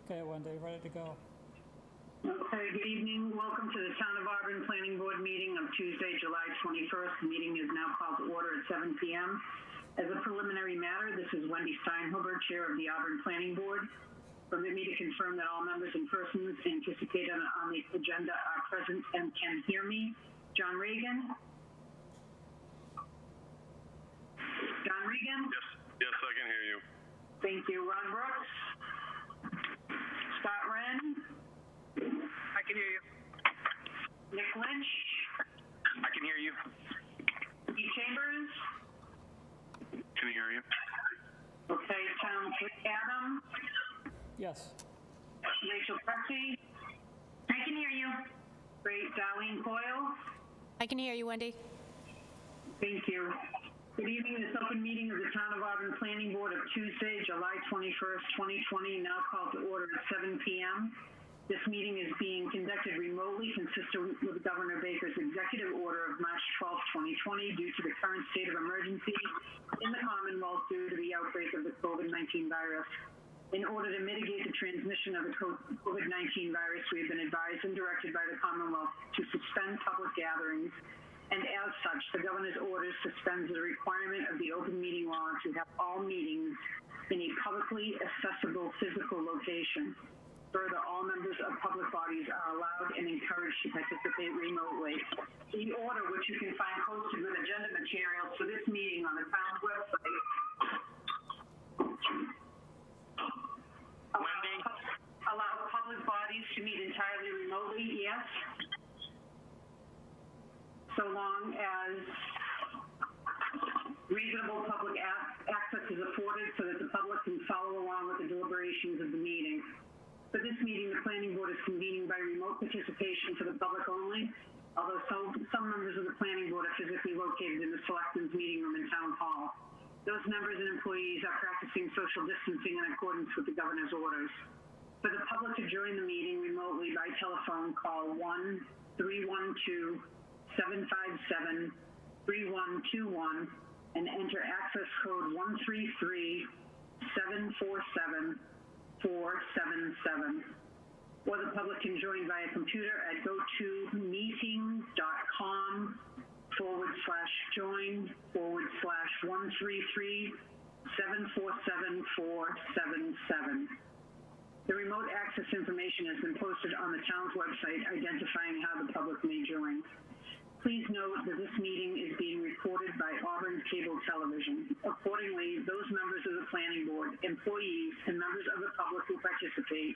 Okay, Wendy, ready to go. Okay, good evening. Welcome to the Town of Auburn Planning Board meeting of Tuesday, July 21st. The meeting is now called to order at 7 p.m. As a preliminary matter, this is Wendy Steinhuber, Chair of the Auburn Planning Board. Permit me to confirm that all members and persons anticipated on the agenda are present and can hear me. John Regan? John Regan? Yes, I can hear you. Thank you. Ron Brooks? Scott Wren? I can hear you. Nick Lynch? I can hear you. E. Chambers? Can hear you. Okay, Town Clerk Adam? Yes. Rachel Pressy? I can hear you. Great. Darlene Coyle? I can hear you, Wendy. Thank you. Good evening. This open meeting of the Town of Auburn Planning Board of Tuesday, July 21st, 2020, now called to order at 7 p.m. This meeting is being conducted remotely, consistent with Governor Baker's executive order of March 12, 2020, due to the current state of emergency in the Commonwealth due to the outbreak of the COVID-19 virus. In order to mitigate the transmission of the COVID-19 virus, we have been advised and directed by the Commonwealth to suspend public gatherings, and as such, the governor's orders suspends the requirement of the open meeting law to have all meetings in a publicly accessible physical location. Further, all members of public bodies are allowed and encouraged to participate remotely. The order, which you can find posted with agenda materials for this meeting on the town's website, allow public bodies to meet entirely remotely, yes, so long as reasonable public access is afforded so that the public can follow along with the deliberations of the meeting. For this meeting, the Planning Board is convening by remote participation for the public only, although some members of the Planning Board are physically located in the Selectmen's meeting room in Town Hall. Those members and employees are practicing social distancing in accordance with the governor's orders. For the public to join the meeting remotely by telephone, call 1-312-757-3121 and enter access code 133-747-477. Or the public can join via computer at gotomeeting.com/join/133-747-477. The remote access information has been posted on the town's website identifying how the public may join. Please note that this meeting is being recorded by Auburn Cable Television. Accordingly, those members of the Planning Board, employees, and members of the public who participate,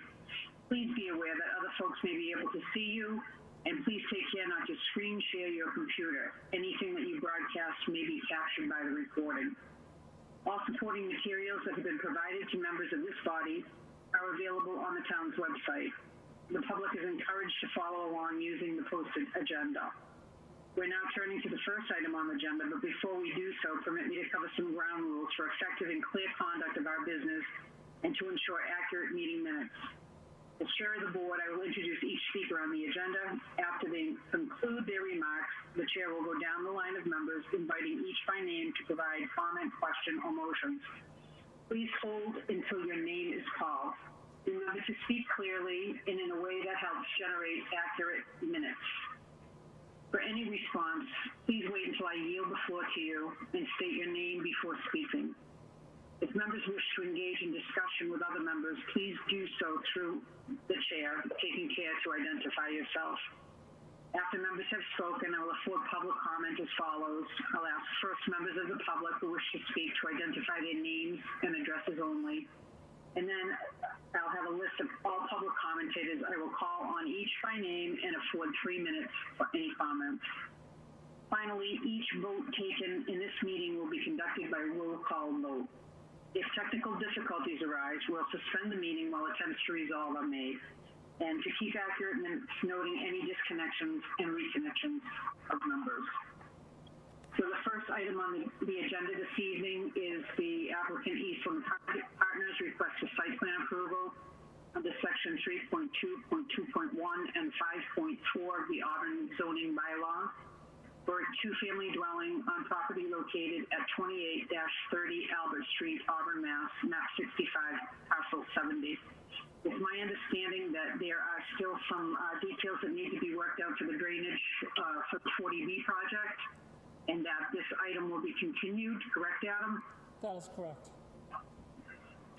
please be aware that other folks may be able to see you, and please take care not to screen share your computer. Anything that you broadcast may be captured by the recording. All supporting materials that have been provided to members of this body are available on the town's website. The public is encouraged to follow along using the posted agenda. We're now turning to the first item on the agenda, but before we do so, permit me to cover some ground rules for effective and clear conduct of our business and to ensure accurate meeting minutes. As chair of the board, I will introduce each speaker on the agenda. After they conclude their remarks, the chair will go down the line of members, inviting each by name to provide comment, question, or motions. Please hold until your name is called. Remember to speak clearly and in a way that helps generate accurate minutes. For any response, please wait until I yield the floor to you and state your name before speaking. If members wish to engage in discussion with other members, please do so through the chair, taking care to identify yourself. After members have spoken, I will afford public comment as follows. I'll ask first members of the public who wish to speak to identify their names and addresses only. And then I'll have a list of all public commentators. I will call on each by name and afford 3 minutes for any comments. Finally, each vote taken in this meeting will be conducted by roll call vote. If technical difficulties arise, we'll suspend the meeting while attempts to resolve are made. And to keep accurate minutes, noting any disconnections and reconnections of members. So the first item on the agenda this evening is the applicant Eastland Partners request a site plan approval under section 3.2.2.1 and 5.4 of the Auburn zoning bylaw for a two-family dwelling on property located at 28-30 Albert Street, Auburn, Mass, map 65, parcel 70. It's my understanding that there are still some details that need to be worked out for the drainage for the 40B project, and that this item will be continued, correct, Adam? That is correct.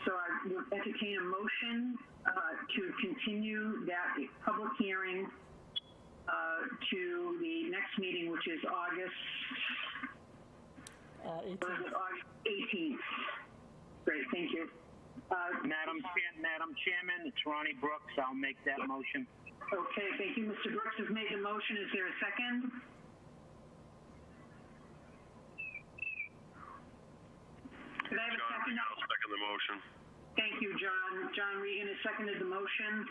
So I will entertain a motion to continue that public hearing to the next meeting, which is August 18th. 18th. Great, thank you. Madam Chairman, it's Ronnie Brooks. I'll make that motion. Okay, thank you. Mr. Brooks has made the motion. Is there a second? Could I have a second? I'll second the motion. Thank you, John. John Regan has seconded the motion.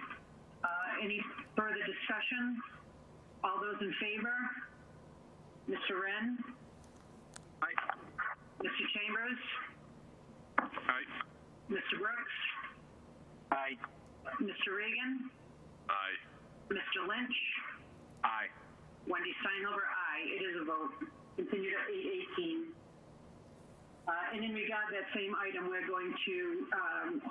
Any further discussion? All those in favor? Mr. Wren? Aye. Mr. Chambers? Aye. Mr. Brooks? Aye. Mr. Regan? Aye. Mr. Lynch? Aye. Wendy Steinhover, aye. It is a vote. Continued at 8:18. And in regard to that same item, we're going to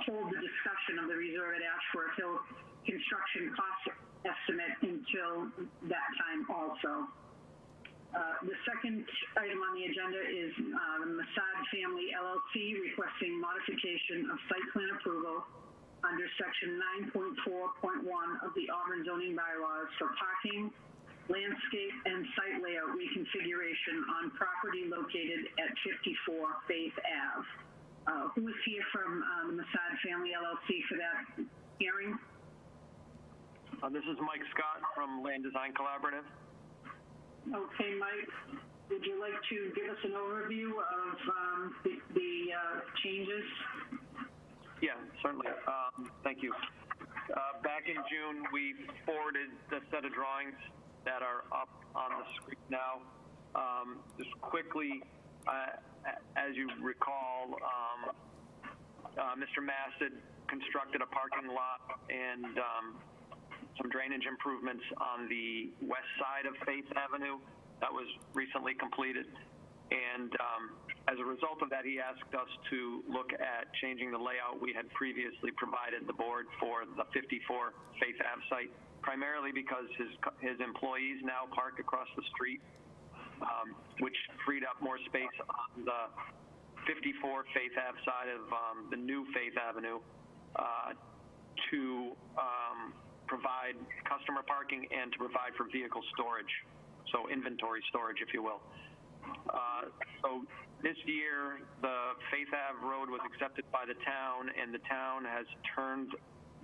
hold the discussion of the reserve at Ashworth Hill construction cost estimate until that time also. The second item on the agenda is the Masad Family LLC requesting modification of site plan approval under section 9.4.1 of the Auburn zoning bylaws for parking, landscape, and site layout reconfiguration on property located at 54 Faith Ave. Who is here from the Masad Family LLC for that hearing? This is Mike Scott from Land Design Collaborative. Okay, Mike, would you like to give us an overview of the changes? Yeah, certainly. Thank you. Back in June, we forwarded the set of drawings that are up on the screen now. Just quickly, as you recall, Mr. Mass had constructed a parking lot and some drainage improvements on the west side of Faith Avenue. That was recently completed. And as a result of that, he asked us to look at changing the layout we had previously provided the board for the 54 Faith Ave site, primarily because his employees now park across the street, which freed up more space on the 54 Faith Ave side of the new Faith Avenue to provide customer parking and to provide for vehicle storage, so inventory storage, if you will. So this year, the Faith Ave Road was accepted by the town, and the town has turned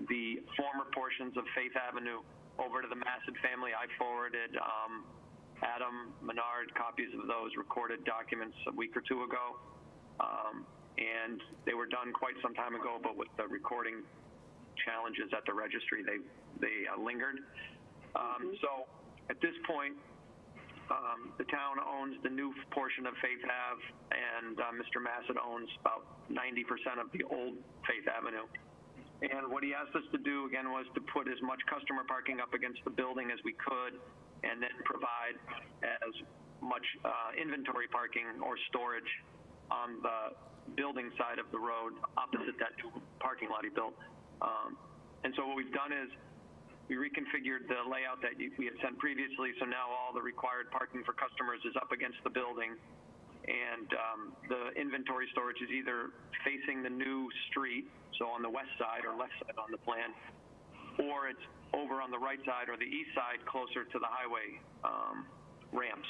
the former portions of Faith Avenue over to the Massad family. I forwarded Adam Menard copies of those recorded documents a week or two ago, and they were done quite some time ago, but with the recording challenges at the registry, they lingered. So at this point, the town owns the new portion of Faith Ave, and Mr. Massad owns about 90% of the old Faith Avenue. And what he asked us to do, again, was to put as much customer parking up against the building as we could, and then provide as much inventory parking or storage on the building side of the road opposite that new parking lot he built. And so what we've done is we reconfigured the layout that we had sent previously, so now all the required parking for customers is up against the building, and the inventory storage is either facing the new street, so on the west side or left side on the plan, or it's over on the right side or the east side closer to the highway ramps.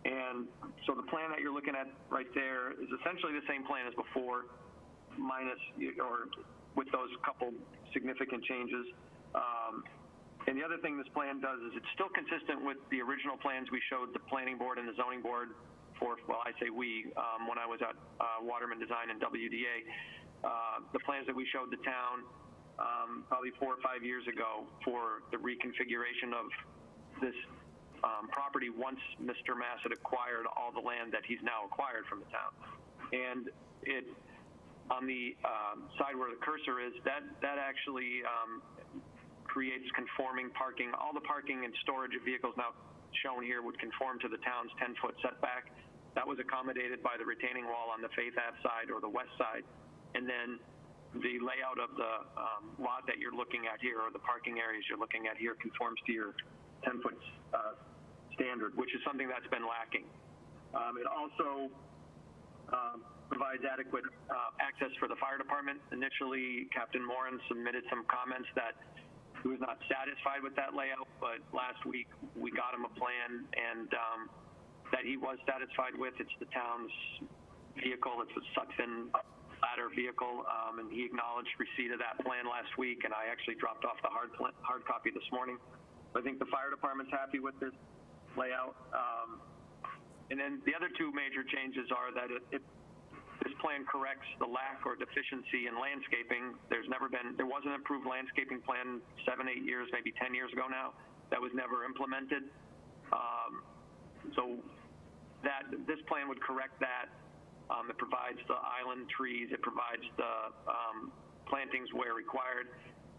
And so the plan that you're looking at right there is essentially the same plan as before, minus or with those couple significant changes. And the other thing this plan does is it's still consistent with the original plans we showed the planning board and the zoning board for, well, I say we, when I was at Waterman Design and WDA. The plans that we showed the town probably 4 or 5 years ago for the reconfiguration of this property once Mr. Massad acquired all the land that he's now acquired from the town. And it, on the side where the cursor is, that actually creates conforming parking. All the parking and storage of vehicles now shown here would conform to the town's 10-foot setback. That was accommodated by the retaining wall on the Faith Ave side or the west side. And then the layout of the lot that you're looking at here, or the parking areas you're looking at here, conforms to your 10-foot standard, which is something that's been lacking. It also provides adequate access for the fire department. Initially, Captain Morin submitted some comments that he was not satisfied with that layout, but last week we got him a plan and that he was satisfied with. It's the town's vehicle. It's a Sutphin ladder vehicle, and he acknowledged receipt of that plan last week, and I actually dropped off the hard copy this morning. I think the fire department's happy with this layout. And then the other two major changes are that this plan corrects the lack or deficiency in landscaping. There was an approved landscaping plan 7, 8 years, maybe 10 years ago now, that was never implemented. So this plan would correct that. It provides the island trees, it provides the plantings where required,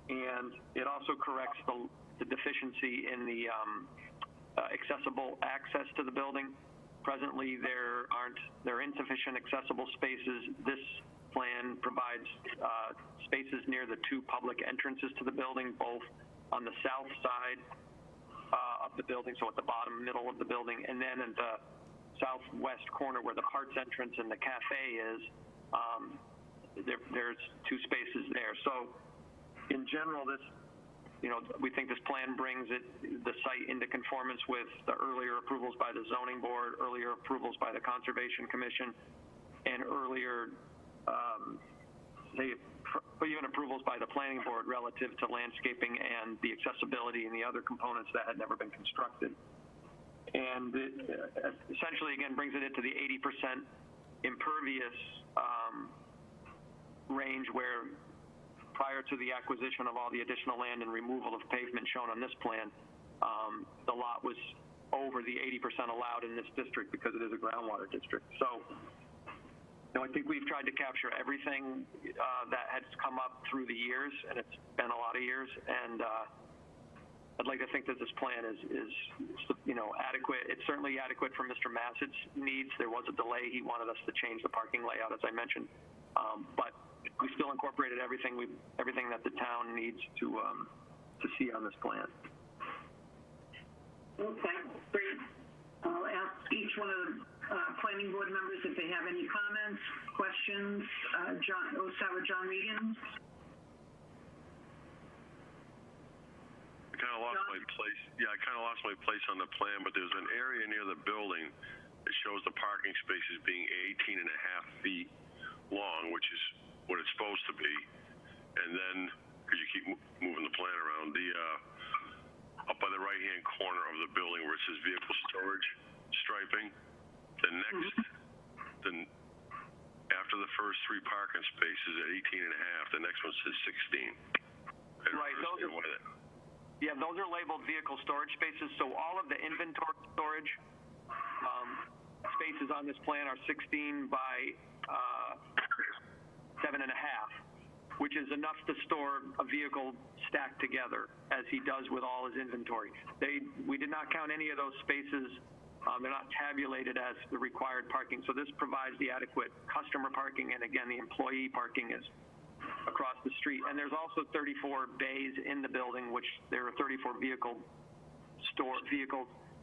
and it also corrects the deficiency in the accessible access to the building. Presently, there are insufficient accessible spaces. This plan provides spaces near the two public entrances to the building, both on the south side of the building, so at the bottom middle of the building, and then in the southwest corner where the parts entrance and the cafe is, there's two spaces there. So in general, we think this plan brings the site into conformance with the earlier approvals by the zoning board, earlier approvals by the Conservation Commission, and earlier even approvals by the planning board relative to landscaping and the accessibility and the other components that had never been constructed. And it essentially, again, brings it into the 80% impervious range, where prior to the acquisition of all the additional land and removal of pavement shown on this plan, the lot was over the 80% allowed in this district because it is a groundwater district. So, I think we've tried to capture everything that has come up through the years, and it's been a lot of years. And I'd like to think that this plan is adequate. It's certainly adequate for Mr. Massett's needs. There was a delay. He wanted us to change the parking layout, as I mentioned, but we still incorporated everything that the town needs to see on this plan. Okay, great. I'll ask each one of the planning board members if they have any comments, questions. We'll start with John Regan. I kind of lost my place. Yeah, I kind of lost my place on the plan, but there's an area near the building that shows the parking spaces being 18 and a half feet long, which is what it's supposed to be. And then, because you keep moving the plan around, up by the right-hand corner of the building where it says vehicle storage striping, after the first 3 parking spaces at 18 and a half, the next one says 16. Right. Those are labeled vehicle storage spaces. So all of the inventory storage spaces on this plan are 16 by 7.5, which is enough to store a vehicle stacked together, as he does with all his inventory. We did not count any of those spaces. They're not tabulated as the required parking. So this provides the adequate customer parking, and again, the employee parking is across the street. And there's also 34 bays in the building, which there are 34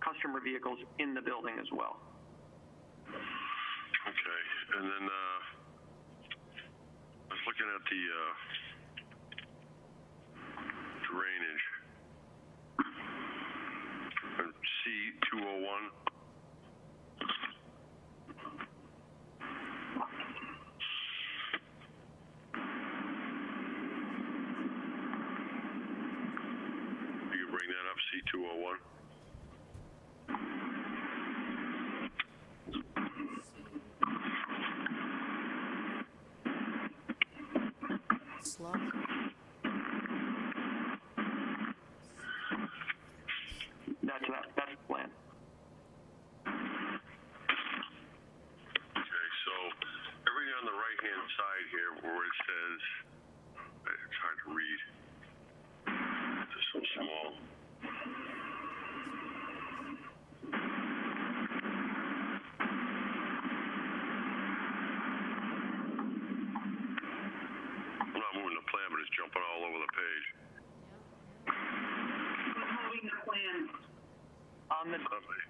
customer vehicles in the building as well. Okay, and then I was looking at the drainage. C201. You can bring that up, C201. Slow. That's the plan. Okay, so everything on the right-hand side here, where it says, it's hard to read. It's so small. I'm not jumping all over the page. Who's moving the plan? On the Somebody.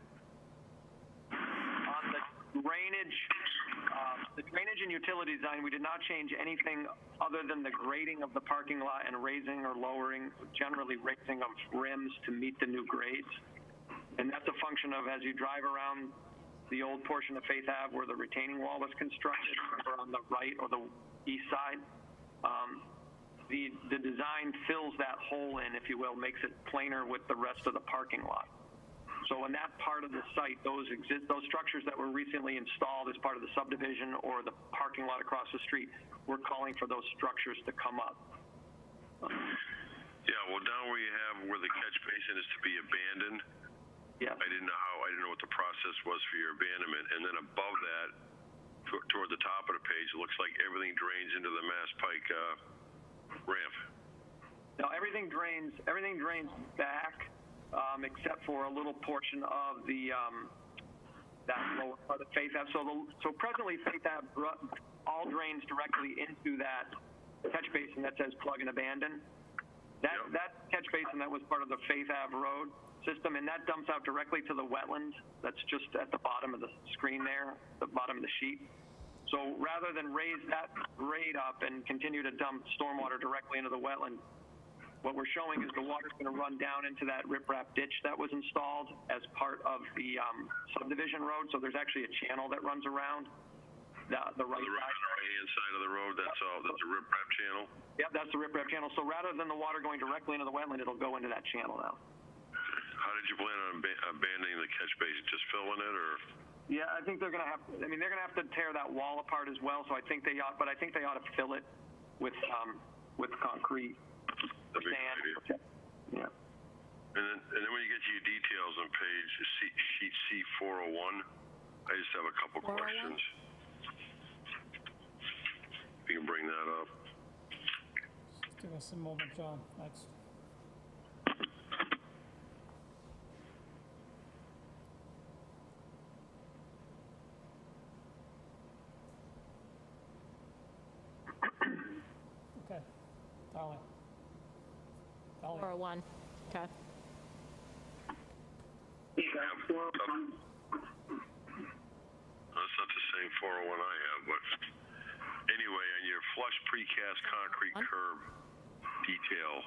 drainage and utility design, we did not change anything other than the grading of the parking lot and raising or lowering, generally raising of rims to meet the new grades. And that's a function of as you drive around the old portion of Faith Ave where the retaining wall was constructed, or on the right or the east side, the design fills that hole in, if you will, makes it planar with the rest of the parking lot. So in that part of the site, those structures that were recently installed as part of the subdivision or the parking lot across the street, we're calling for those structures to come up. Yeah, well, down where the catch basin is to be abandoned. Yeah. I didn't know what the process was for your abandonment, and then above that, toward the top of the page, it looks like everything drains into the Mass Pike ramp. Now everything drains back, except for a little portion of the that lower part of Faith Ave. So presently Faith Ave all drains directly into that catch basin that says plug and abandon. That catch basin that was part of the Faith Ave road system, and that dumps out directly to the wetland that's just at the bottom of the screen there, the bottom of the sheet. So rather than raise that grade up and continue to dump stormwater directly into the wetland, what we're showing is the water's going to run down into that riprap ditch that was installed as part of the subdivision road. So there's actually a channel that runs around the right side. On the right-hand side of the road, that's a riprap channel? Yeah, that's the riprap channel. So rather than the water going directly into the wetland, it'll go into that channel now. How did you plan on abandoning the catch basin? Just filling it, or? Yeah, I think they're going to have. I mean, they're going to have to tear that wall apart as well. So I think they ought to fill it with concrete, sand. Yeah. And then when you get to your details on sheet C401, I just have a couple 401? questions. If you can bring that up. Just give us a moment, John. Thanks. Okay. Darling. 401. Okay. That's not the same 401 I have, but anyway, on your flush precast concrete curb detail,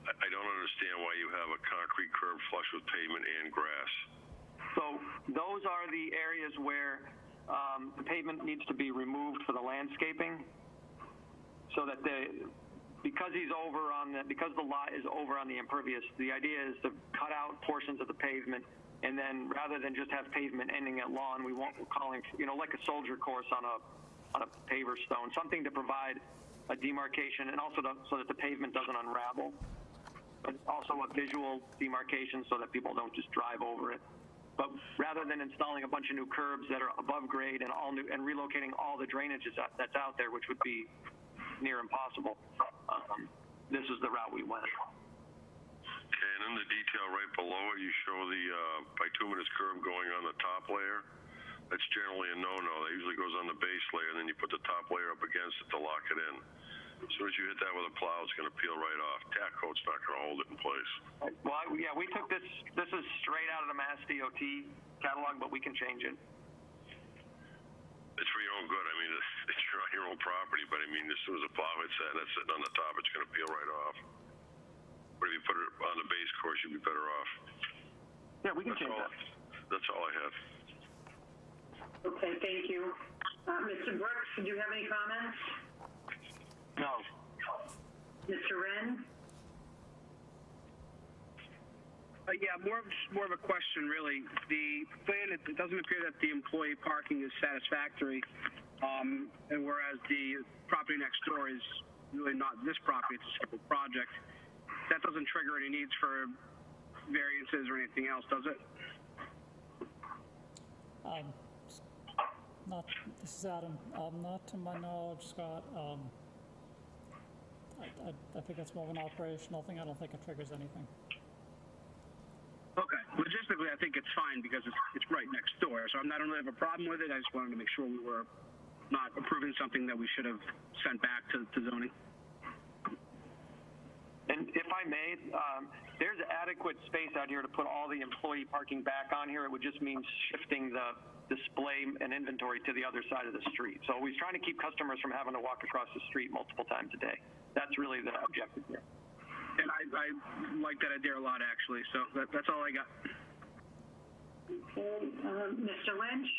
I don't understand why you have a concrete curb flush with pavement and grass. So those are the areas where the pavement needs to be removed for the landscaping, so that because the lot is over on the impervious, the idea is to cut out portions of the pavement, and then rather than just have pavement ending at lawn, we're calling, like a soldier course on a paver stone, something to provide a demarcation, and also so that the pavement doesn't unravel, but also a visual demarcation so that people don't just drive over it. But rather than installing a bunch of new curbs that are above grade and relocating all the drainage that's out there, which would be near impossible, this is the route we went. Okay, and in the detail right below it, you show the bituminous curb going on the top layer. That's generally a no-no. That usually goes on the base layer, and then you put the top layer up against it to lock it in. As soon as you hit that with a plow, it's going to peel right off. Tack coat's not going to hold it in place. Well, yeah, we took this. This is straight out of the Mass DOT catalog, but we can change it. It's for your own good. I mean, it's on your own property, but I mean, as soon as the plow hits that and that's sitting on the top, it's going to peel right off. But if you put it on the base course, you'd be better off. Yeah, we can change that. That's all I have. Okay, thank you. Mr. Brooks, do you have any comments? No. Mr. Wren? Yeah, more of a question, really. The plan, it doesn't appear that the employee parking is satisfactory, and whereas the property next door is really not this property, it's a separate project. That doesn't trigger any needs for variances or anything else, does it? This is Adam. Not to my knowledge, Scott. I think it's more of an operational thing. I don't think it triggers anything. Okay. Logistically, I think it's fine because it's right next door. So I don't really have a problem with it. I just wanted to make sure we were not approving something that we should have sent back to zoning. And if I may, there's adequate space out here to put all the employee parking back on here. It would just mean shifting the display and inventory to the other side of the street. So we're trying to keep customers from having to walk across the street multiple times a day. That's really the objective here. And I like that idea a lot, actually. So that's all I got. Okay, Mr. Lynch?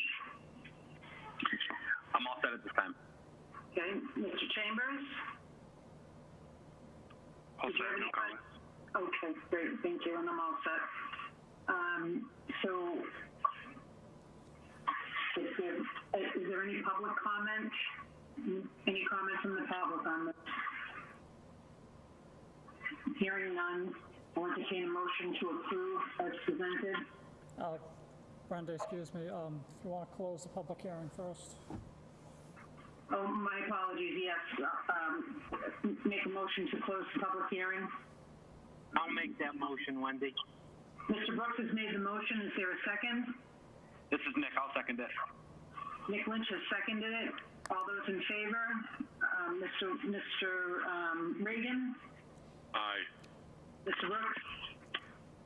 I'm all set at this time. Okay, Mr. Chambers? All set, no comments. Okay, great, thank you, and I'm all set. So, is there any public comment? Any comments from the public on this? Hearing none, I'll entertain a motion to approve as presented. Brenda, excuse me, if you want to close the public hearing first. Oh, my apologies, yes. Make a motion to close the public hearing. I'll make that motion, Wendy. Mr. Brooks has made the motion. Is there a second? This is Nick. I'll second it. Nick Lynch has seconded it. All those in favor? Mr. Reagan? Aye. Mr. Brooks?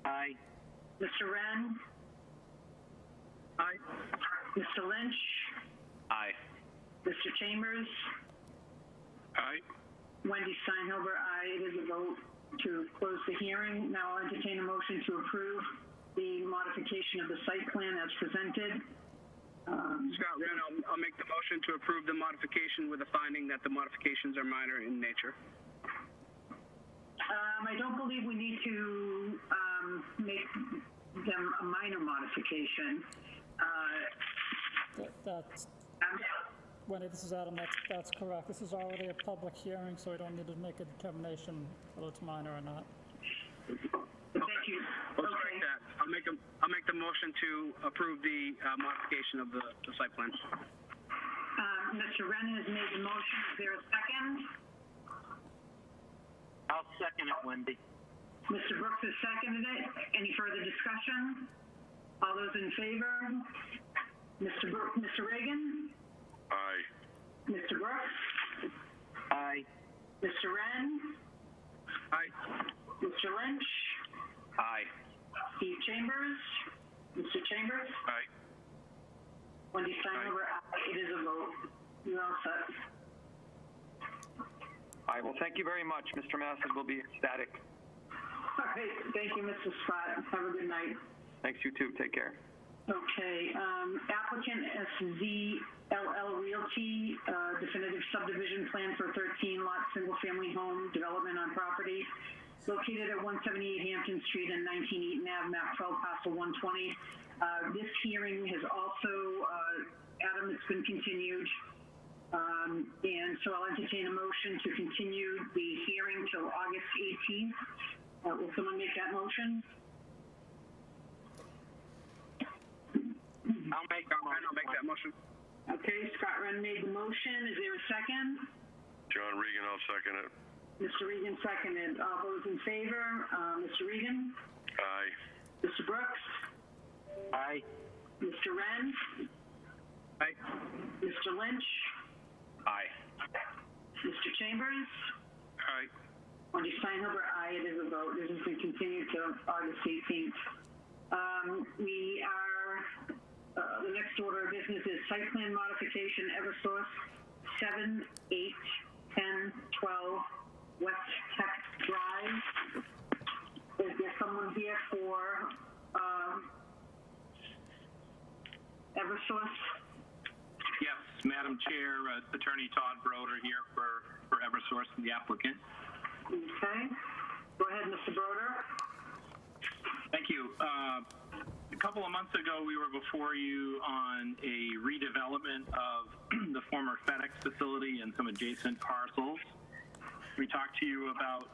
Aye. Mr. Wren? Aye. Mr. Lynch? Aye. Mr. Chambers? Aye. Wendy Steinhuber, aye. It is a vote to close the hearing. Now I'll entertain a motion to approve the modification of the site plan as presented. Scott Wren, I'll make the motion to approve the modification with the finding that the modifications are minor in nature. I don't believe we need to make them a minor modification. That's, Wendy, this is Adam, that's correct. This is already a public hearing, so we don't need to make a determination whether it's minor or not. Thank you. Let's Okay. strike that. I'll make the motion to approve the modification of the site plan. Mr. Wren has made the motion. Is there a second? I'll second it, Wendy. Mr. Brooks has seconded it. Any further discussion? All those in favor? Mr. Reagan? Aye. Mr. Brooks? Aye. Mr. Wren? Aye. Mr. Lynch? Aye. Steve Chambers? Mr. Chambers? Aye. Wendy Steinhuber, aye. It is a vote. You're all set. All right. Well, thank you very much. Mr. Masters will be ecstatic. All right. Thank you, Mr. Scott. Have a good night. Thanks, you too. Take care. Okay. Applicant SZLL Realty, definitive subdivision plan for 13-lot single-family home development on property located at 178 Hampton Street and 19 Eaton Ave, map 12, parcel 120. This hearing has also, Adam, it's been continued. And so I'll entertain a motion to continue the hearing till August 18th. Will someone make that motion? I'll make that motion. Okay, Scott Wren made the motion. Is there a second? John Regan, I'll second it. Mr. Regan seconded. All those in favor? Mr. Regan? Aye. Mr. Brooks? Aye. Mr. Wren? Aye. Mr. Lynch? Aye. Mr. Chambers? Aye. Wendy Steinhuber, aye. It is a vote. This has been continued to August 18th. We are, the next order of business is site plan modification, Eversource 7, 8, 10, 12, West Tech Drive. Is there someone here for Eversource? Yes, Madam Chair, Attorney Todd Broder here for Eversource, the applicant. Okay. Go ahead, Mr. Broder. Thank you. A couple of months ago, we were before you on a redevelopment of the former FedEx facility and some adjacent parcels. We talked to you about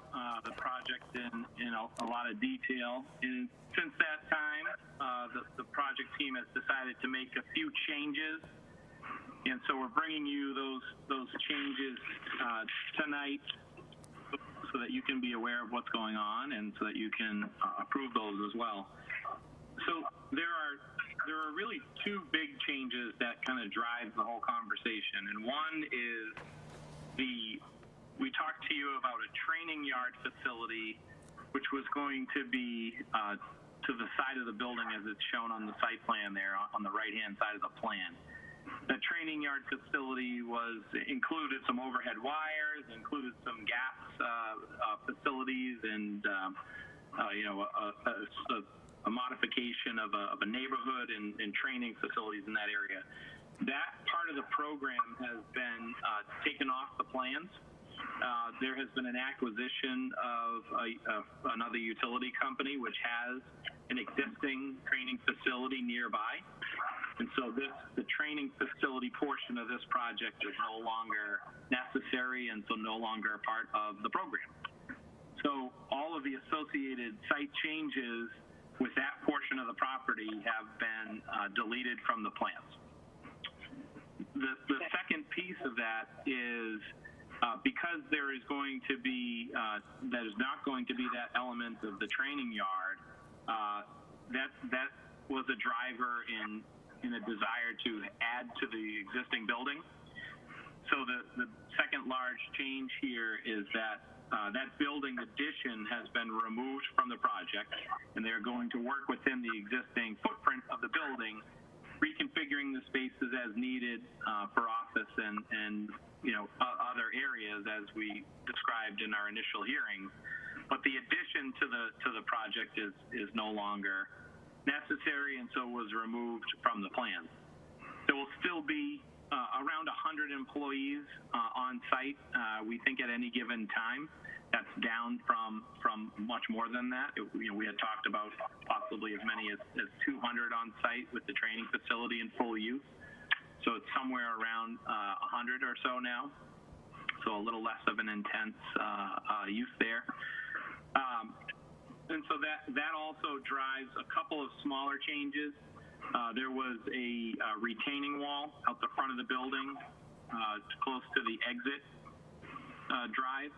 the project in a lot of detail. And since that time, the project team has decided to make a few changes. And so we're bringing you those changes tonight so that you can be aware of what's going on and so that you can approve those as well. So there are really two big changes that kind of drive the whole conversation. And one is the we talked to you about a training yard facility, which was going to be to the side of the building as it's shown on the site plan there on the right-hand side of the plan. The training yard facility included some overhead wires, included some gas facilities, and a modification of a neighborhood and training facilities in that area. That part of the program has been taken off the plans. There has been an acquisition of another utility company which has an existing training facility nearby. And so the training facility portion of this project is no longer necessary and so no longer a part of the program. So all of the associated site changes with that portion of the property have been deleted from the plans. The second piece of that is because there is going to be that is not going to be that element of the training yard. That was a driver in a desire to add to the existing building. So the second large change here is that that building addition has been removed from the project, and they're going to work within the existing footprint of the building, reconfiguring the spaces as needed for office and other areas as we described in our initial hearing. But the addition to the project is no longer necessary, and so was removed from the plan. There will still be around 100 employees on site. We think at any given time. That's down from much more than that. We had talked about possibly as many as 200 on site with the training facility in full use. So it's somewhere around 100 or so now. So a little less of an intense use there. And so that also drives a couple of smaller changes. There was a retaining wall out the front of the building close to the exit drive,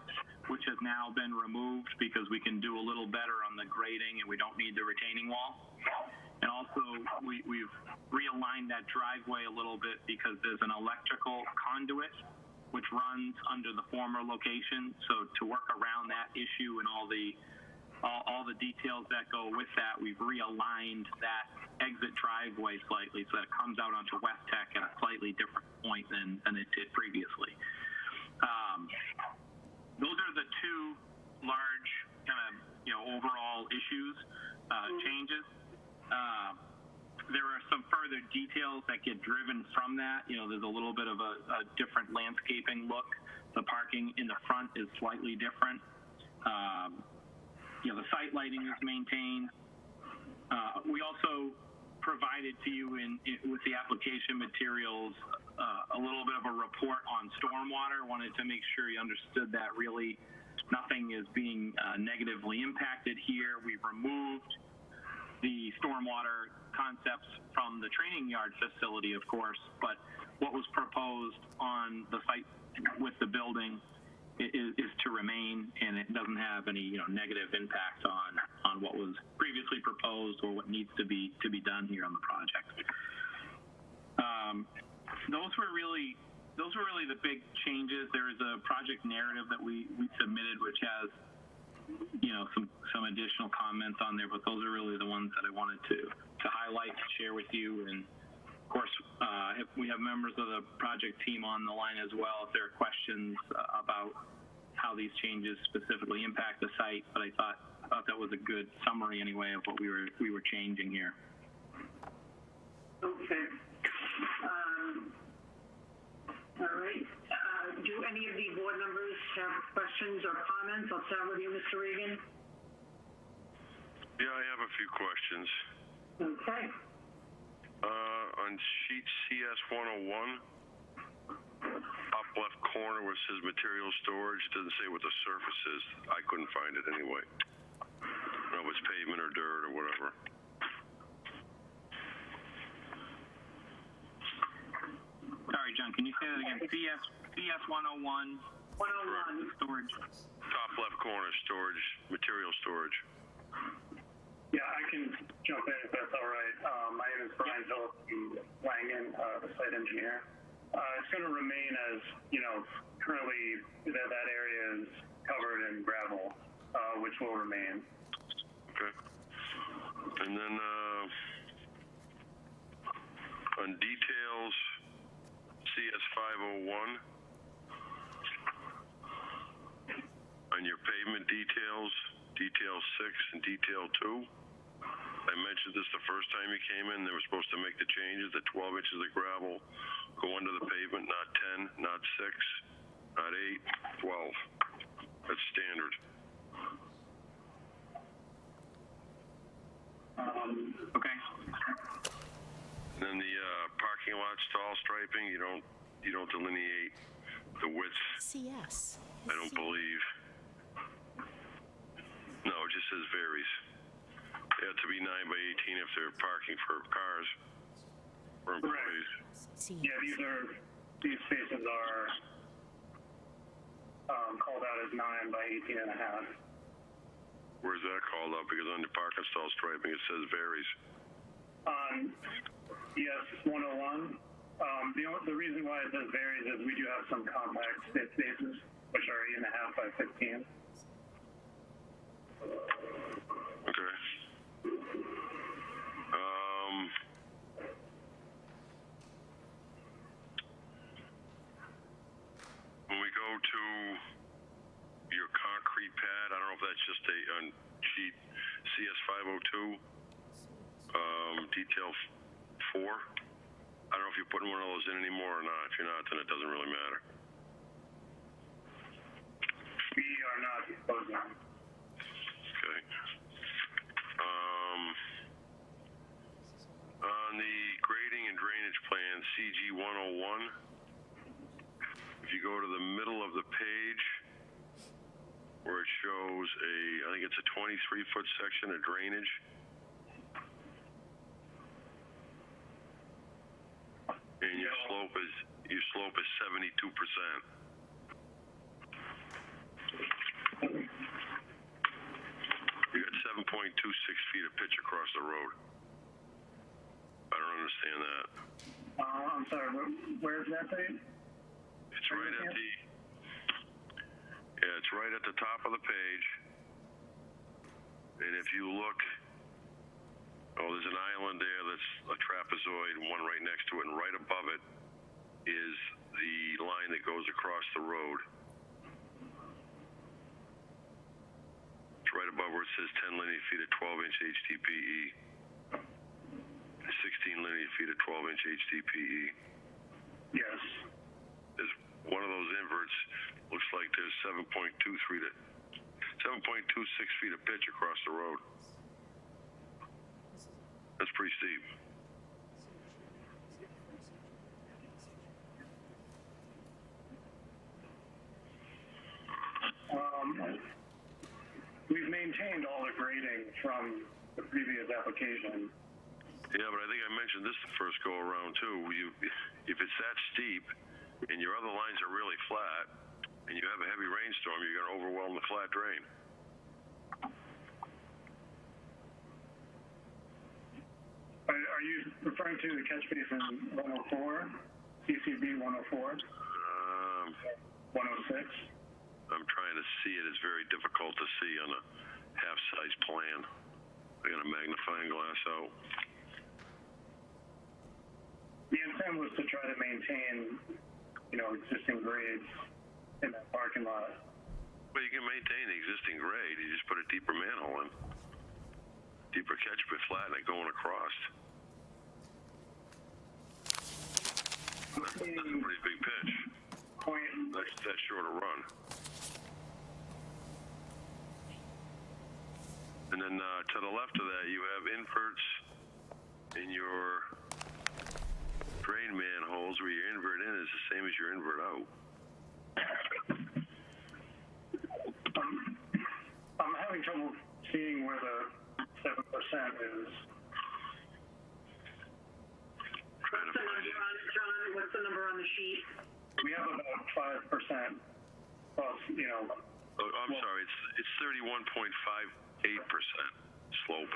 which has now been removed because we can do a little better on the grading and we don't need the retaining wall. And also we've realigned that driveway a little bit because there's an electrical conduit which runs under the former location. So to work around that issue and all the details that go with that, we've realigned that exit driveway slightly so that it comes out onto West Tech at a slightly different point than it did previously. Those are the two large kind of overall issues, changes. There are some further details that get driven from that. There's a little bit of a different landscaping look. The parking in the front is slightly different. The site lighting is maintained. We also provided to you with the application materials a little bit of a report on stormwater. Wanted to make sure you understood that really nothing is being negatively impacted here. We've removed the stormwater concepts from the training yard facility, of course, but what was proposed on the site with the building is to remain, and it doesn't have any negative impact on what was previously proposed or what needs to be done here on the project. Those were really the big changes. There is a project narrative that we submitted, which has some additional comments on there, but those are really the ones that I wanted to highlight, to share with you. And of course, we have members of the project team on the line as well if there are questions about how these changes specifically impact the site. But I thought that was a good summary anyway of what we were changing here. Okay. All right. Do any of the board members have questions or comments? I'll start with you, Mr. Regan. Yeah, I have a few questions. Okay. On sheet CS 101, top left corner where it says material storage, it doesn't say what the surface is. I couldn't find it anyway. I don't know if it's pavement or dirt or whatever. Sorry, John, can you say that again? CS 101. 101. Storage. Top left corner, storage, material storage. Yeah, I can jump in if that's all right. My name is Brian Phillips Langen, the site engineer. It's going to remain as, currently that area is covered in gravel, which will remain. Okay. And then on details, CS 501, on your pavement details, detail 6 and detail 2, I mentioned this the first time you came in. They were supposed to make the changes. The 12 inches of gravel go under the pavement, not 10, not 6, not 8, 12. That's standard. Okay. And then the parking lot stall striping, you don't delineate the width. CS. I don't believe. No, it just says varies. They have to be 9 by 18 if they're parking for cars or employees. CS. Yeah, these spaces are called out as 9 by 18 and a half. Where's that called out? Because on the parking stall striping it says varies. On ES 101, the reason why it says varies is we do have some compact spaces, which are 8.5 by 15. Okay. When we go to your concrete pad, I don't know if that's just on sheet CS 502, detail 4. I don't know if you're putting one of those in anymore or not. If you're not, then it doesn't really matter. We are not disposing. Okay. On the grading and drainage plan, CG 101, if you go to the middle of the page where it shows I think it's a 23-foot section of drainage. And your slope is 72%. You got 7.26 feet of pitch across the road. I don't understand that. I'm sorry, where is that thing? It's right at it's right at the top of the page. And if you look, there's an island there that's a trapezoid, and one right next to it, and right above it is the line that goes across the road. It's right above where it says 10 linear feet at 12-inch HDPE. 16 linear feet at 12-inch HDPE. Yes. There's one of those inverts. Looks like there's 7.26 feet of pitch across the road. That's pretty steep. We've maintained all the grading from the previous application. Yeah, but I think I mentioned this the first go around too. If it's that steep and your other lines are really flat and you have a heavy rainstorm, you're going to overwhelm the flat drain. Are you referring to the catch basin 104, CCB 104, 106? I'm trying to see it. It's very difficult to see on a half-size plan. I got a magnifying glass out. The intent was to try to maintain, existing grades in that parking lot. Well, you can maintain the existing grade. You just put a deeper manhole in. Deeper catch pit, flatten it going across. That's a pretty big pitch. That's short a run. And then to the left of that, you have inverts in your drain manholes where your invert in is the same as your invert out. I'm having trouble seeing where the 7% is. What's the number on it, John? What's the number on the sheet? We have about 5% plus, I'm sorry, it's 31.58% slope.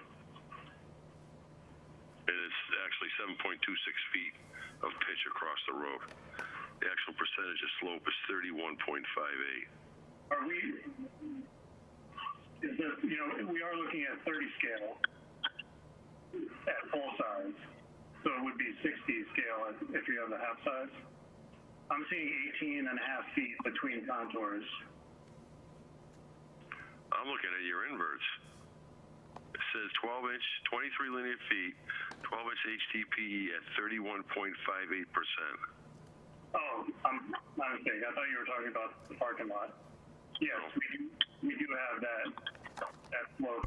And it's actually 7.26 feet of pitch across the road. The actual percentage of slope is 31.58. Are we, is this, you know, we are looking at 30 scale at full size. So it would be 60 scale if you have the half size. I'm seeing 18 and a half feet between contours. I'm looking at your inverts. It says 12 inch, 23 linear feet, 12 inch HDPE at 31.58%. Oh, my mistake. I thought you were talking about the parking lot. Yes, we do have that slope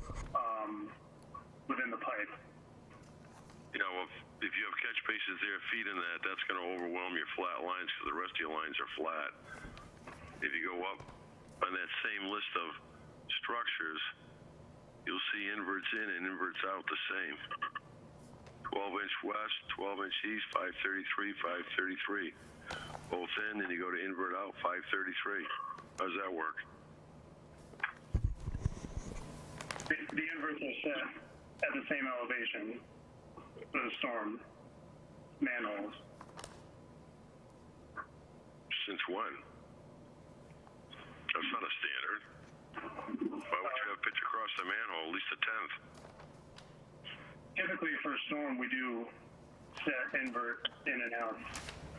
within the pipe. You know, if you have catch bases there feeding that, that's going to overwhelm your flat lines because the rest of your lines are flat. If you go up on that same list of structures, you'll see inverts in and inverts out the same. 12 inch west, 12 inch east, 533, 533. Both in, then you go to invert out, 533. How does that work? The inverts are set at the same elevation for the storm manholes. Since when? That's not a standard. Why would you have pitch across the manhole at least a tenth? Typically for a storm, we do set invert in and out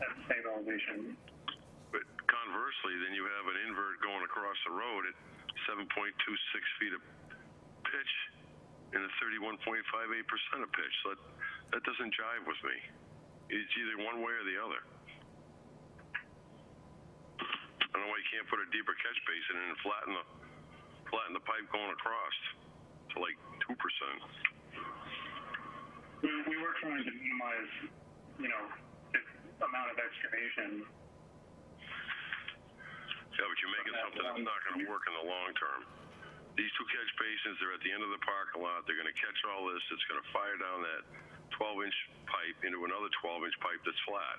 at the same elevation. But conversely, then you have an invert going across the road at 7.26 feet of pitch and a 31.58% of pitch. So that doesn't jive with me. It's either one way or the other. I don't know why you can't put a deeper catch basin in and flatten the pipe going across to like 2%. We were trying to minimize, you know, the amount of excavation. Yeah, but you're making something that's not going to work in the long term. These two catch basins, they're at the end of the parking lot. They're going to catch all this. It's going to fire down that 12-inch pipe into another 12-inch pipe that's flat.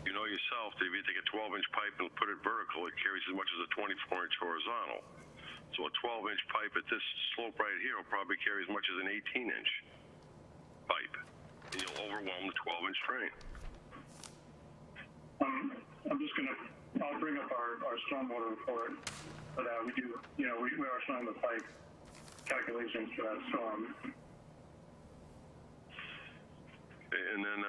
You know yourself that if you take a 12-inch pipe and put it vertical, it carries as much as a 24-inch horizontal. So a 12-inch pipe at this slope right here will probably carry as much as an 18-inch pipe. And you'll overwhelm the 12-inch train. I'm just going to, I'll bring up our stormwater report for that. We do, you know, we are showing the pipe calculations for that storm. And then,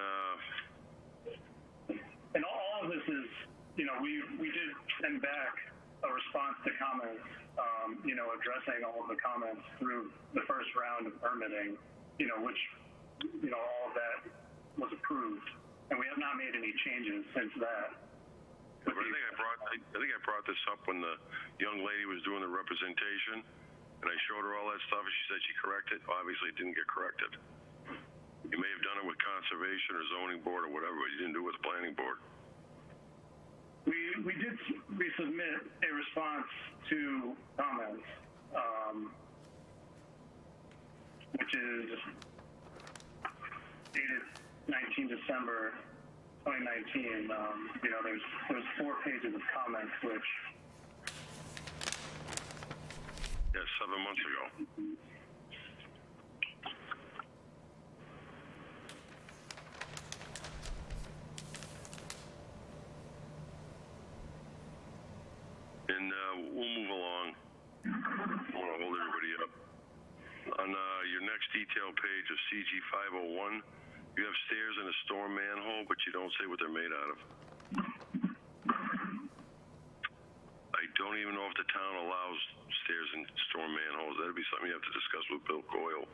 and all of this is, you know, we did send back a response to comments, you know, addressing all of the comments through the first round of permitting, you know, which, you know, all of that was approved. And we have not made any changes since that. But I think I brought this up when the young lady was doing the representation, and I showed her all that stuff, and she said she corrected. Obviously, it didn't get corrected. You may have done it with conservation or zoning board or whatever, but you didn't do it with the planning board. We did resubmit a response to comments, which is dated 19 December 2019. You know, there's 4 pages of comments, which. Yeah, 7 months ago. And we'll move along. I want to hold everybody up. On your next detail page of CG 501, you have stairs in a storm manhole, but you don't say what they're made out of. I don't even know if the town allows stairs in storm manholes. That'd be something you have to discuss with Bill Coyle.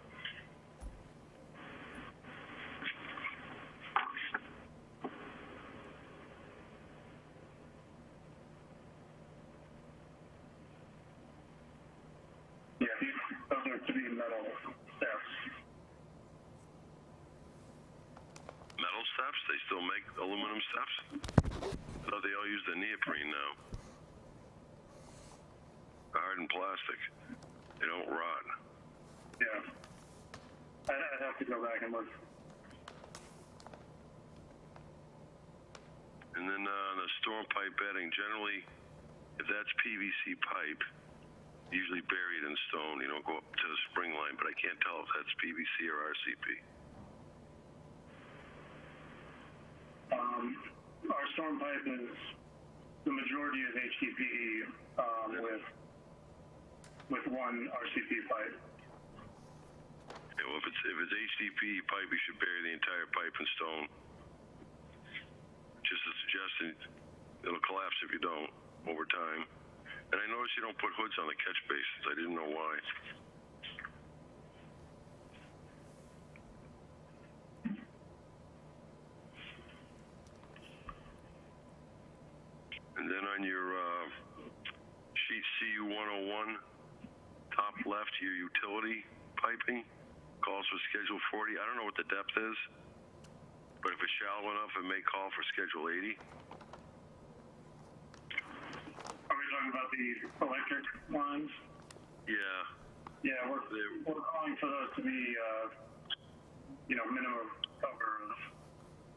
Yeah, those are to be metal steps. Metal steps? They still make aluminum steps? I thought they all use the neoprene now. Hardened plastic. They don't rot. Yeah. I'd have to go back and look. And then the storm pipe bedding, generally, if that's PVC pipe, usually buried in stone, you don't go up to the spring line, but I can't tell if that's PVC or RCP. our storm pipe is, the majority is HDPE, with one RCP pipe. Yeah, well, if it's HDPE pipe, you should bury the entire pipe in stone. Just a suggestion. It'll collapse if you don't over time. And I noticed you don't put hoods on the catch basins. I didn't know why. And then on your sheet CU 101, top left, your utility piping calls for Schedule 40. I don't know what the depth is, but if it's shallow enough, it may call for Schedule 80. Are we talking about the electric lines? Yeah. Yeah, we're calling for those to be, minimum cover of,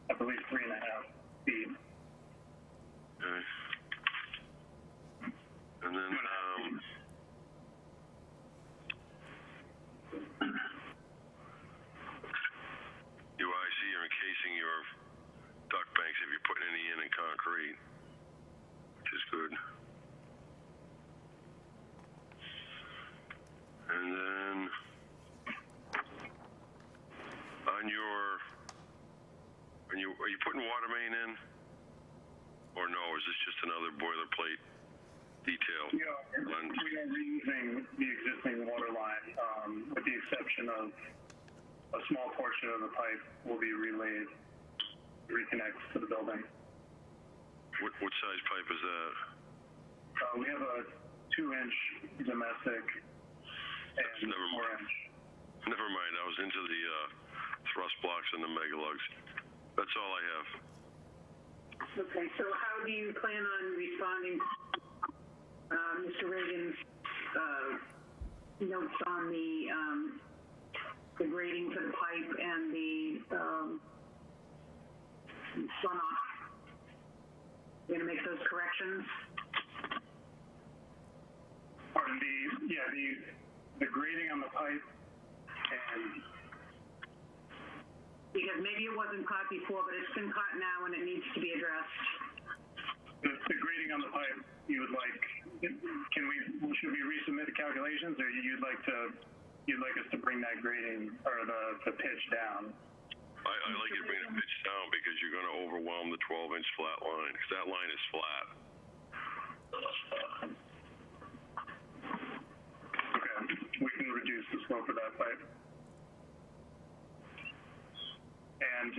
I believe, 3.5 feet. Okay. And then, I see you're encasing your duct banks if you're putting any in concrete, which is good. And then, are you putting water main in? Or no, is this just another boilerplate detail? Yeah, we are reusing the existing water line, with the exception of a small portion of the pipe will be relayed, reconnects to the building. What size pipe is that? We have a 2-inch domestic and Never 4-inch. Never mind, I was into the thrust blocks and the megalugs. That's all I have. Okay, so how do you plan on responding to Mr. Reagan's notes on the grading for the pipe and the runoff? You're going to make those corrections? Pardon, the grading on the pipe and... Because maybe it wasn't caught before, but it's been caught now and it needs to be addressed. The grading on the pipe, you would like, should we resubmit the calculations, or you'd like us to bring that grading or the pitch down? I like you to bring the pitch down because you're going to overwhelm the 12-inch flat line, because that line is flat. Okay, we can reduce the slope of that pipe. And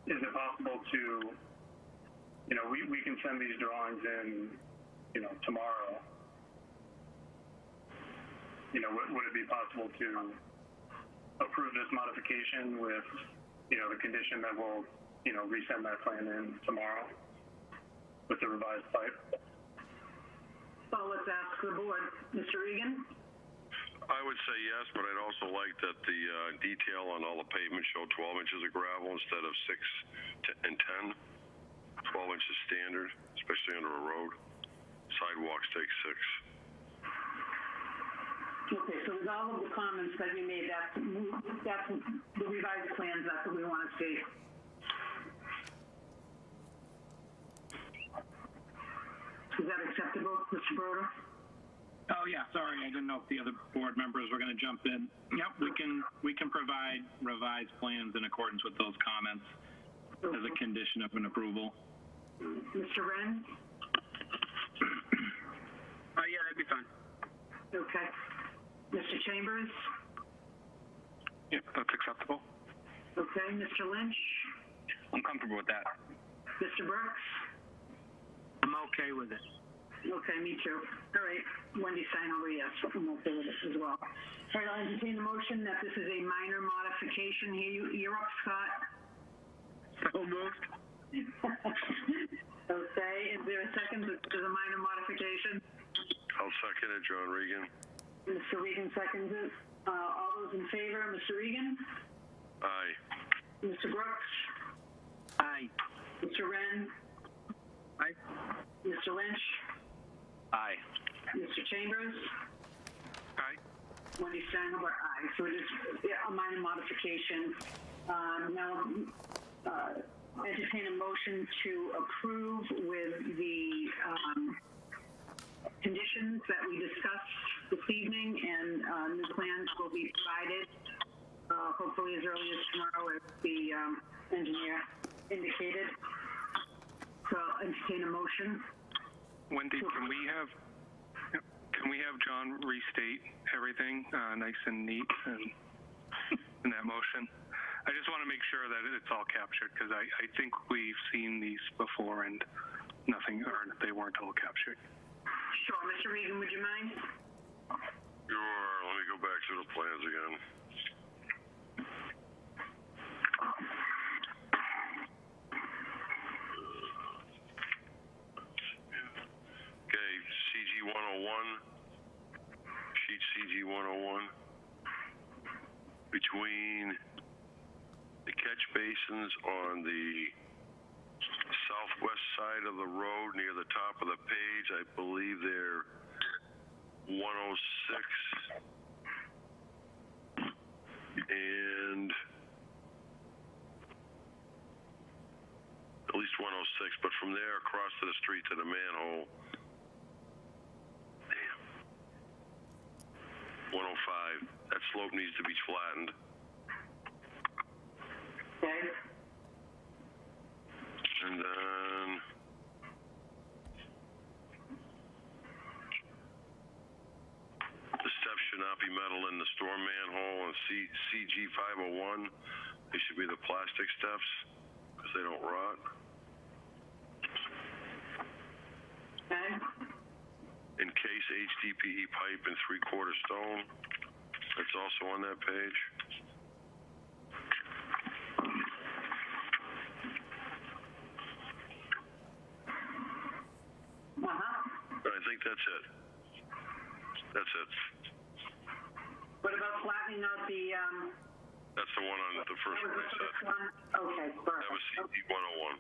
is it possible to, we can send these drawings in, tomorrow. Would it be possible to approve this modification with, the condition that we'll, resend that plan in tomorrow with the revised pipe? So let's ask the board. Mr. Regan? I would say yes, but I'd also like that the detail on all the pavement show 12 inches of gravel instead of 6 and 10. 12 inches standard, especially under a road. Sidewalks take 6. Okay, so with all of the comments that you made, that's the revised plans, that's what we want to see. Is that acceptable, Mr. Broder? Oh yeah, sorry, I didn't know if the other board members were going to jump in. Yep, we can provide revised plans in accordance with those comments as a condition of an approval. Mr. Wren? Yeah, that'd be fine. Okay. Mr. Chambers? Yep, that's acceptable. Okay. Mr. Lynch? I'm comfortable with that. Mr. Brooks? I'm okay with it. Okay, me too. All right. Wendy Steinover, yes, I'm okay with it as well. All right, I'll entertain the motion that this is a minor modification. You're up, Scott. So moved. Okay, is there a second to the minor modification? I'll second it, John Regan. Mr. Regan seconds it. All those in favor, Mr. Regan? Aye. Mr. Brooks? Aye. Mr. Wren? Aye. Mr. Lynch? Aye. Mr. Chambers? Aye. Wendy Steinover, aye. So it is a minor modification. Now, entertain a motion to approve with the conditions that we discussed this evening, and new plans will be provided hopefully as early as tomorrow, as the engineer indicated. So I'll entertain a motion. Wendy, can we have John restate everything nice and neat in that motion? I just want to make sure that it's all captured, because I think we've seen these before and they weren't all captured. Sure. Mr. Regan, would you mind? Sure. Let me go back to the plans again. Okay, CG 101, sheet CG 101, between the catch basins on the southwest side of the road near the top of the page, I believe they're 106 and at least 106, but from there across to the street to the manhole, 105. That slope needs to be flattened. Okay. And then the steps should not be metal in the storm manhole, and CG 501, they should be the plastic steps because they don't rot. Okay. Encase HDPE pipe in 3/4 stone. That's also on that page. I think that's it. That's it. What about flattening out the, That's the one on the first that was one. the first one? Okay, perfect. That was CG 101.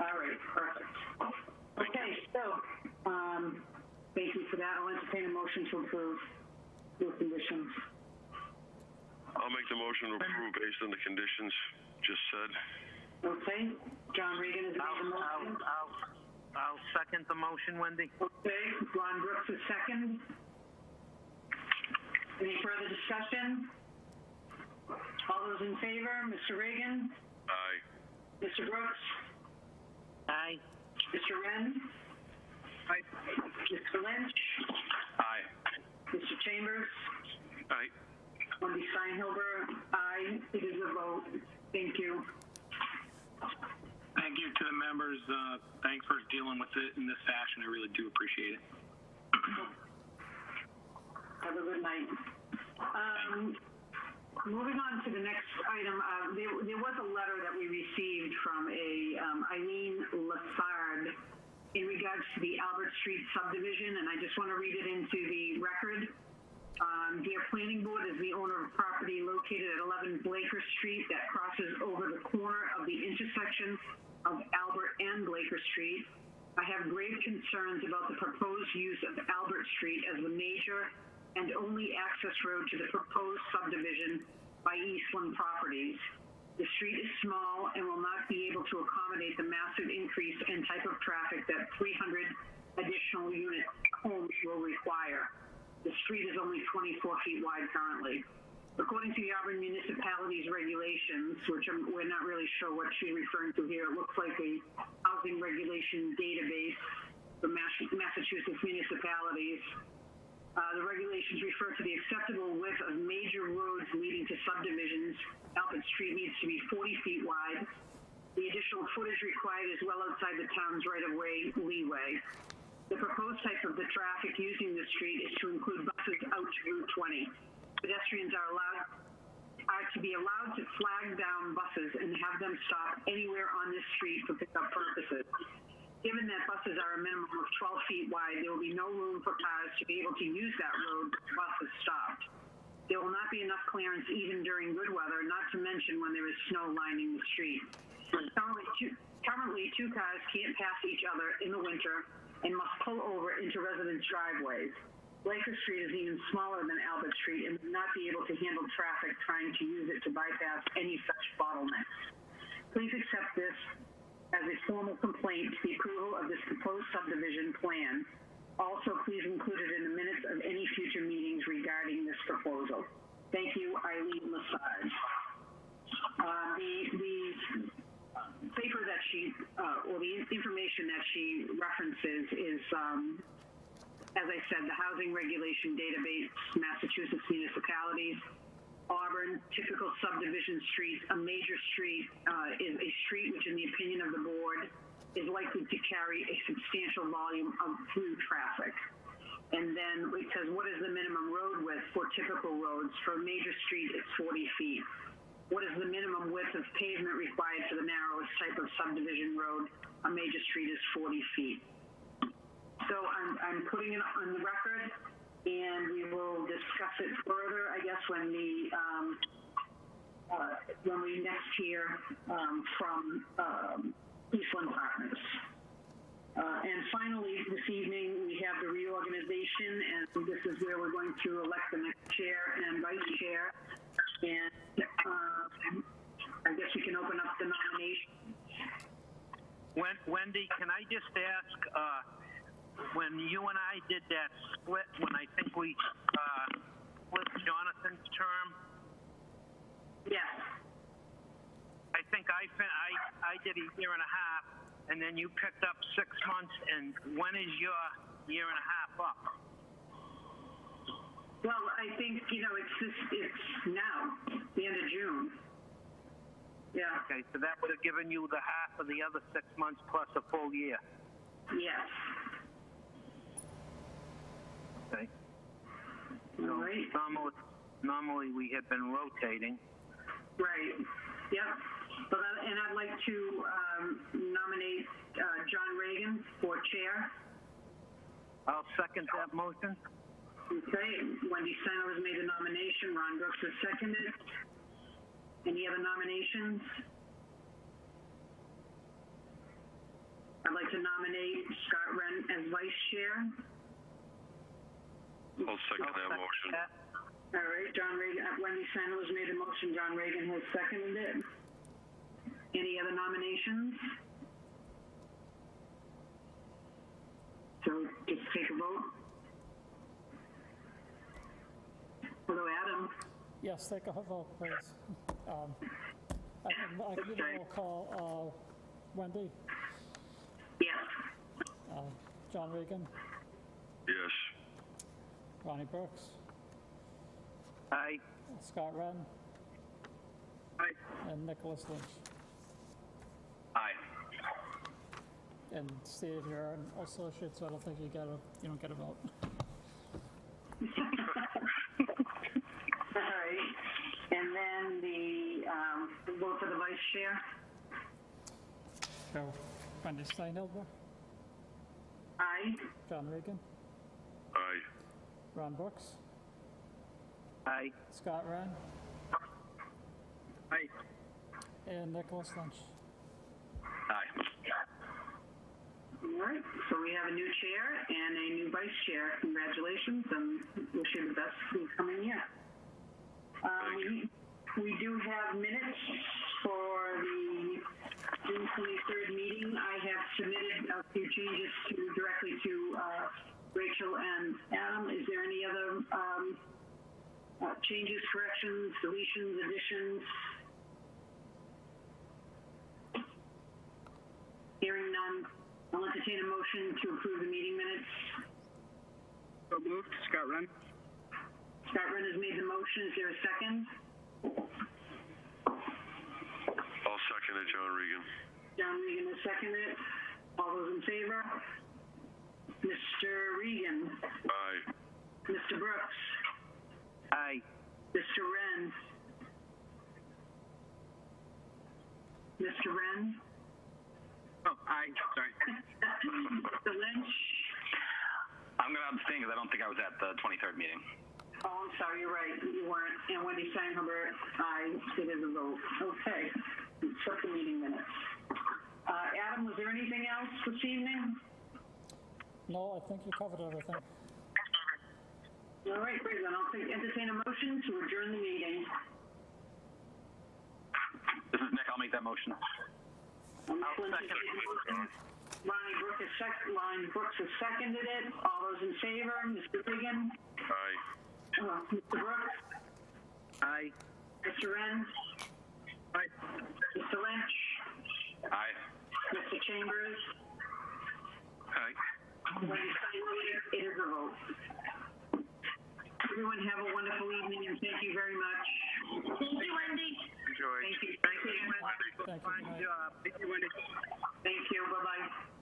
All right, perfect. Okay, so, thank you for that. I'll entertain a motion to approve with conditions. I'll make the motion to approve based on the conditions just said. Okay, John Regan has made the motion. I'll second the motion, Wendy. Okay, Ron Brooks is second. Any further discussion? All those in favor, Mr. Regan? Aye. Mr. Brooks? Aye. Mr. Wren? Aye. Mr. Lynch? Aye. Mr. Chambers? Aye. Wendy Steinhilber? Aye. It is a vote. Thank you. Thank you to the members. Thanks for dealing with it in this fashion. I really do appreciate it. Have a good night. Moving on to the next item, there was a letter that we received from Eileen Lassard in regards to the Albert Street subdivision, and I just want to read it into the record. Dear Planning Board, as the owner of property located at 11 Blaker Street that crosses over the corner of the intersection of Albert and Blaker Street, I have grave concerns about the proposed use of Albert Street as the major and only access road to the proposed subdivision by Eastland Properties. The street is small and will not be able to accommodate the massive increase in type of traffic that 300 additional unit homes will require. The street is only 24 feet wide currently. According to the Auburn Municipality's regulations, which we're not really sure what she's referring to here, it looks like a housing regulation database for Massachusetts municipalities. The regulations refer to the acceptable width of major roads leading to subdivisions. Albert Street needs to be 40 feet wide. The additional footage required is well outside the town's right-of-way leeway. The proposed type of the traffic using the street is to include buses out to Route 20. Pedestrians are to be allowed to flag down buses and have them stop anywhere on this street for pickup purposes. Given that buses are a minimum of 12 feet wide, there will be no room for cars to be able to use that road if buses stopped. There will not be enough clearance even during good weather, not to mention when there is snow lining the street. Currently, two cars can't pass each other in the winter and must pull over into residents' driveways. Blaker Street is even smaller than Albert Street and will not be able to handle traffic trying to use it to bypass any such bottlenecks. Please accept this as a formal complaint to the approval of this proposed subdivision plan. Also, please include it in the minutes of any future meetings regarding this proposal. Thank you, Eileen Lesage. The paper that she, or the information that she references is, as I said, the Housing Regulation Database, Massachusetts Municipalities. Auburn, typical subdivision streets. A major street is a street which, in the opinion of the board, is likely to carry a substantial volume of through traffic. And then it says, what is the minimum road width for typical roads? For a major street, it's 40 feet. What is the minimum width of pavement required for the narrowest type of subdivision road? A major street is 40 feet. So I'm putting it on the record, and we will discuss it further, I guess, when we next hear from Eastland Partners. And finally, this evening, we have the reorganization, and this is where we're going to elect the next chair and vice chair. And I guess we can open up the nomination. Wendy, can I just ask, when you and I did that split, when I think we split Jonathan's term? Yes. I think I did a year and a half, and then you picked up 6 months, and when is your year and a half up? Well, I think, it's now, the end of June. Yeah. Okay, so that would have given you the half of the other 6 months plus a full year. Yes. Okay. All right. Normally we have been rotating. Right. Yep. But and I'd like to nominate John Reagan for chair. I'll second that motion. Okay. Wendy Steiner has made the nomination. Ron Brooks has seconded. Any other nominations? I'd like to nominate Scott Wren as vice chair. I'll second that motion. All right, John Reagan, Wendy Steiner has made the motion. John Reagan has seconded it. Any other nominations? So just take a vote. Hello, Adam. Yes, take a vote, please. I can give a roll call. Wendy? Yes. John Reagan? Yes. Ronnie Brooks? Aye. Scott Wren? Aye. And Nicholas Lynch? Aye. And Steve, you're an associate, so I don't think you don't get a vote. All right. And then the vote for the vice chair. So, Wendy Steinhilber? Aye. John Reagan? Aye. Ron Brooks? Aye. Scott Wren? Aye. And Nicholas Lynch? Aye. All right. So we have a new chair and a new vice chair. Congratulations, and wish you the best for the coming year. We do have minutes for the June 23rd meeting. I have submitted a few changes directly to Rachel and Adam. Is there any other changes, corrections, deletions, additions? Hearing none, I'll entertain a motion to approve the meeting minutes. So moved. Scott Wren. Scott Wren has made the motion. Is there a second? I'll second it, John Regan. John Regan has seconded. All those in favor? Mr. Regan. Aye. Mr. Brooks. Aye. Mr. Wren. Mr. Wren. Oh, aye. Sorry. Mr. Lynch. I'm going to abstain because I don't think I was at the 23rd meeting. Oh, I'm sorry, you're right. You weren't. And Wendy Steinhuber, aye. It is a vote. Okay. Accept the meeting minutes. Adam, was there anything else this evening? No, I think you covered everything. All right, great. Then I'll entertain a motion to adjourn the meeting. This is Nick. I'll make make that motion. I'll second it. Lonnie Brooks has seconded it. All those in favor, Mr. Biggin? Aye. Mr. Brooks? Aye. Mr. Renz? Aye. Mr. Lynch? Aye. Mr. Chambers? Aye. Wendy Steinle, it is a vote. Everyone have a wonderful evening and thank you very much. Thank you, Wendy. Enjoy. Thank you. Thank you, Wendy. Thank you. Fine job. Thank you, Wendy. Thank you. Bye-bye.